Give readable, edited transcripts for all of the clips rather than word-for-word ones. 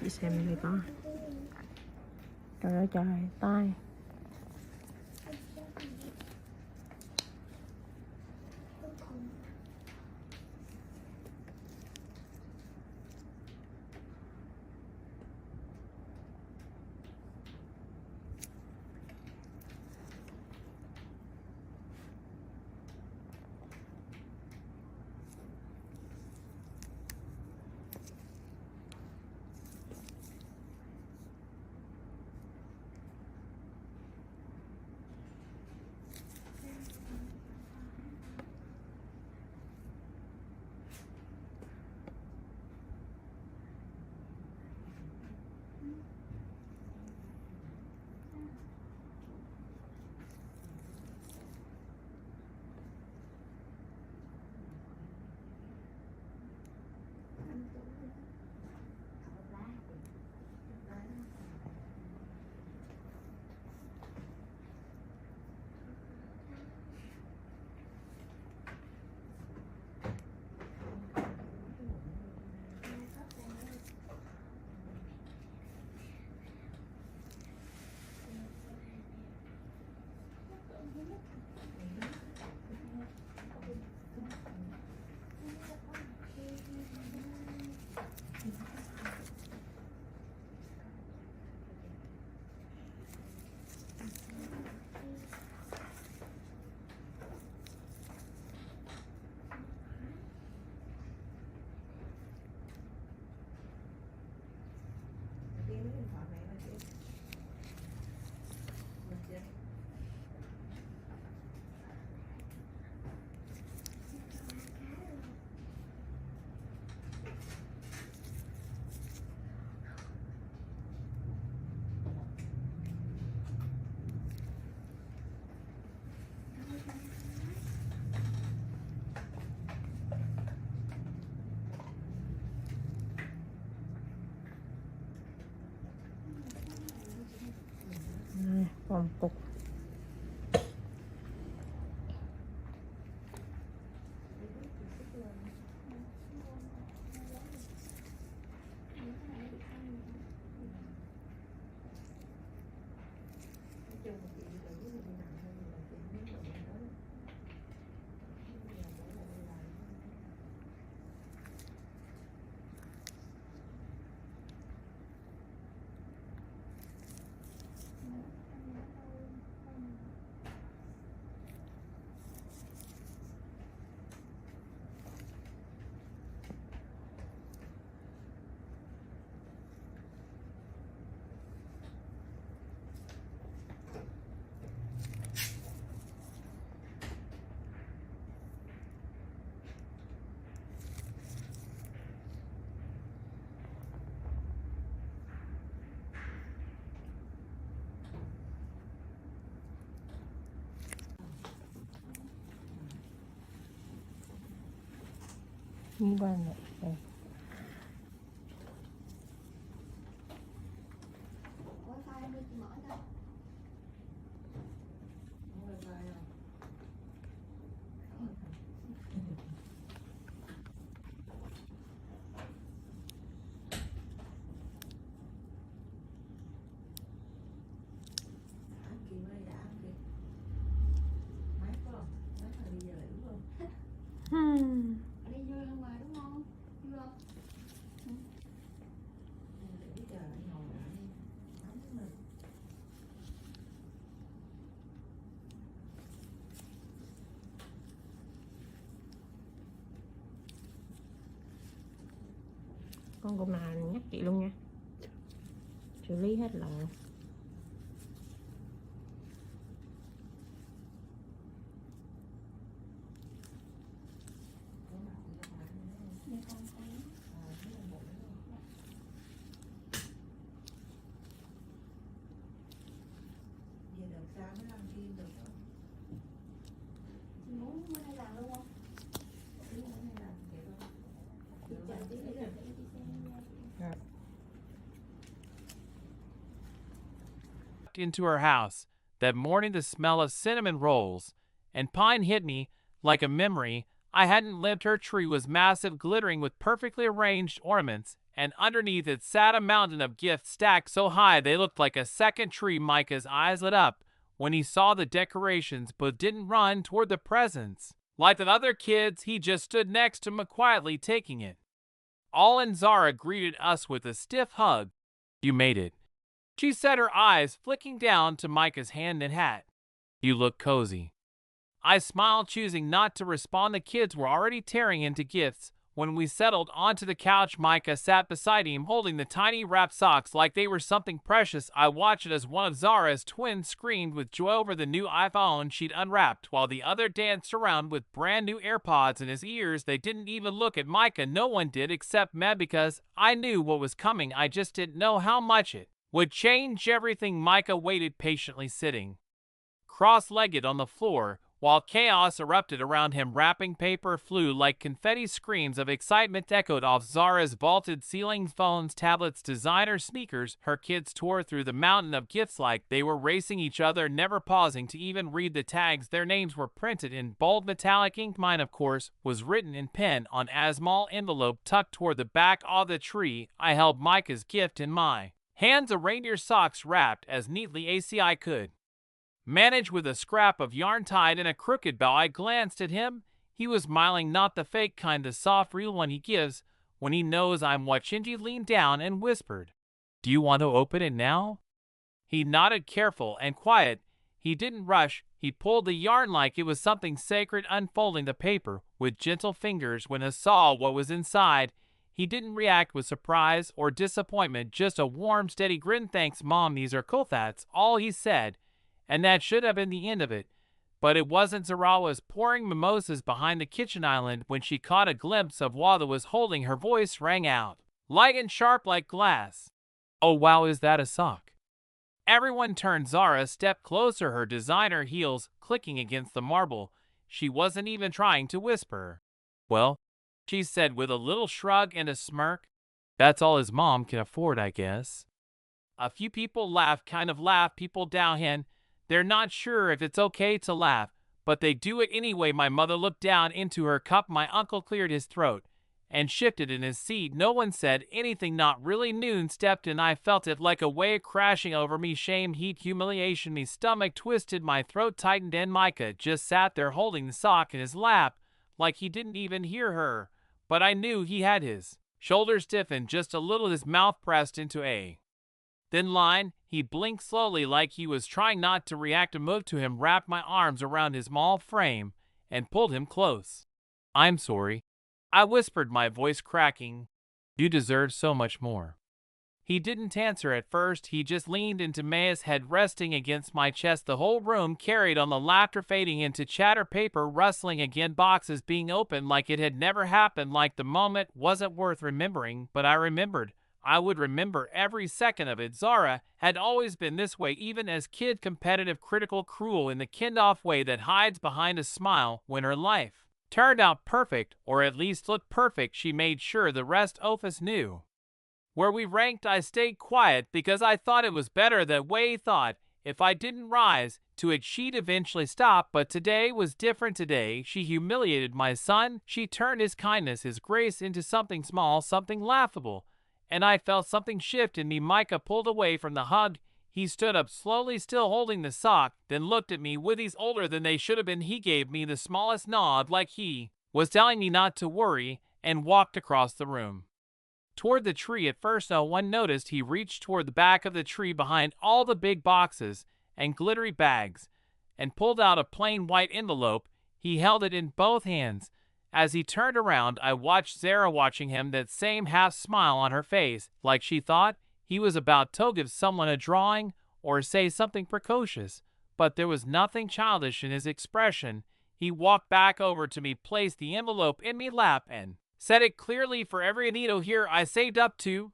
Chị xem đây có. Trời ơi trời, tai. Vòng cục. Như vậy này. Con cục nào nhắc chị luôn nha, xử lý hết lận. Into her house. That morning, the smell of cinnamon rolls and Pine hit me like a memory. I hadn't lived. Her tree was massive, glittering with perfectly arranged ornaments, and underneath it sat a mountain of gifts stacked so high they looked like a second tree. Micah's eyes lit up when he saw the decorations, but didn't run toward the presents. Like the other kids, he just stood next to him quietly taking it. All and Zara greeted us with a stiff hug. "You made it," she said, her eyes flicking down to Micah's hand and hat. "You look cozy." I smiled, choosing not to respond. The kids were already tearing into gifts. When we settled onto the couch, Micah sat beside him, holding the tiny wrapped socks like they were something precious. I watched as one of Zara's twins screamed with joy over the new iPhone she'd unwrapped, while the other danced around with brand new AirPods in his ears. They didn't even look at Micah. No one did except me, because I knew what was coming. I just didn't know how much it would change everything. Micah waited patiently, sitting cross-legged on the floor, while chaos erupted around him. Wrapping paper flew like confetti. Screams of excitement echoed off Zara's vaulted ceiling. Phones, tablets, designer sneakers. Her kids tore through the mountain of gifts like they were racing each other, never pausing to even read the tags. Their names were printed in bold metallic ink. Mine, of course, was written in pen on a small envelope tucked toward the back of the tree. I held Micah's gift in my hands, a reindeer socks wrapped as neatly as I could manage with a scrap of yarn tied in a crooked bow. I glanced at him. He was smiling, not the fake kind, the soft, real one he gives when he knows I'm watching. He leaned down and whispered, "Do you want to open it now?" He nodded, careful and quiet. He didn't rush. He pulled the yarn like it was something sacred, unfolding the paper with gentle fingers. When he saw what was inside, he didn't react with surprise or disappointment, just a warm, steady grin. "Thanks, Mom, these are cool." That's all he said, and that should have been the end of it. But it wasn't. Zara was pouring mimosas behind the kitchen island when she caught a glimpse of Wada was holding. Her voice rang out, light and sharp like glass. "Oh wow, is that a sock?" Everyone turned. Zara stepped closer, her designer heels clicking against the marble. She wasn't even trying to whisper. "Well," she said with a little shrug and a smirk, "that's all his mom can afford, I guess." A few people laughed, people down here. They're not sure if it's okay to laugh, but they do it anyway. My mother looked down into her cup. My uncle cleared his throat and shifted in his seat. No one said anything. Not really. Noon stepped in. I felt it like a wave crashing over me. Shame, heat, humiliation. My stomach twisted, my throat tightened, and Micah just sat there holding the sock in his lap like he didn't even hear her. But I knew he had. His shoulders stiffened just a little, his mouth pressed into a thin line. He blinked slowly like he was trying not to react. I moved to him, wrapped my arms around his small frame, and pulled him close. "I'm sorry," I whispered, my voice cracking. "You deserve so much more." He didn't answer at first. He just leaned into Maya's head, resting against my chest. The whole room carried on, the laughter fading into chatter, paper rustling again, boxes being opened like it had never happened, like the moment wasn't worth remembering. But I remembered. I would remember every second of it. Zara had always been this way, even as kid, competitive, critical, cruel in the kind-off way that hides behind a smile. When her life turned out perfect, or at least looked perfect, she made sure the rest of us knew where we ranked. I stayed quiet because I thought it was better that way. Thought if I didn't rise to it, she'd eventually stop. But today was different. Today she humiliated my son. She turned his kindness, his grace, into something small, something laughable. And I felt something shift in me. Micah pulled away from the hug. He stood up slowly, still holding the sock, then looked at me with eyes older than they should have been. He gave me the smallest nod, like he was telling me not to worry, and walked across the room toward the tree. At first no one noticed. He reached toward the back of the tree behind all the big boxes and glittery bags and pulled out a plain white envelope. He held it in both hands. As he turned around, I watched Zara watching him, that same half smile on her face, like she thought he was about to give someone a drawing or say something precocious. But there was nothing childish in his expression. He walked back over to me, placed the envelope in my lap, and said it clearly, "For every needle here, I saved up to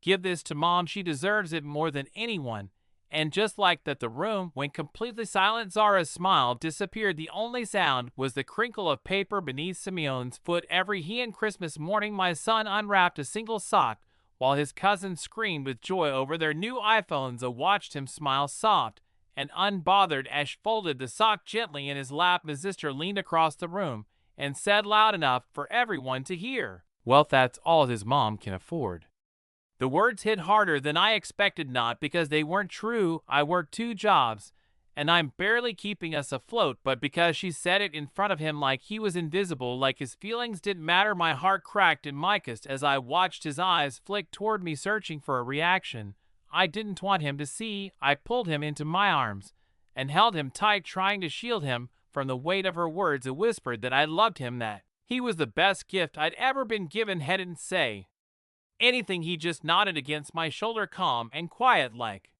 give this to Mom. She deserves it more than anyone." And just like that, the room went completely silent. Zara's smile disappeared. The only sound was the crinkle of paper beneath Simeon's foot. Every he and Christmas morning, my son unwrapped a single sock while his cousins screamed with joy over their new iPhones. I watched him smile, soft and unbothered Ash folded the sock gently in his lap. His sister leaned across the room and said loud enough for everyone to hear, "Well, that's all his mom can afford." The words hit harder than I expected, not because they weren't true. I work 2 jobs, and I'm barely keeping us afloat, but because she said it in front of him like he was invisible, like his feelings didn't matter. My heart cracked in my chest as I watched his eyes flick toward me, searching for a reaction I didn't want him to see. I pulled him into my arms and held him tight, trying to shield him from the weight of her words. I whispered that I loved him, that he was the best gift I'd ever been given. He didn't say anything. He just nodded against my shoulder, calm and quiet, like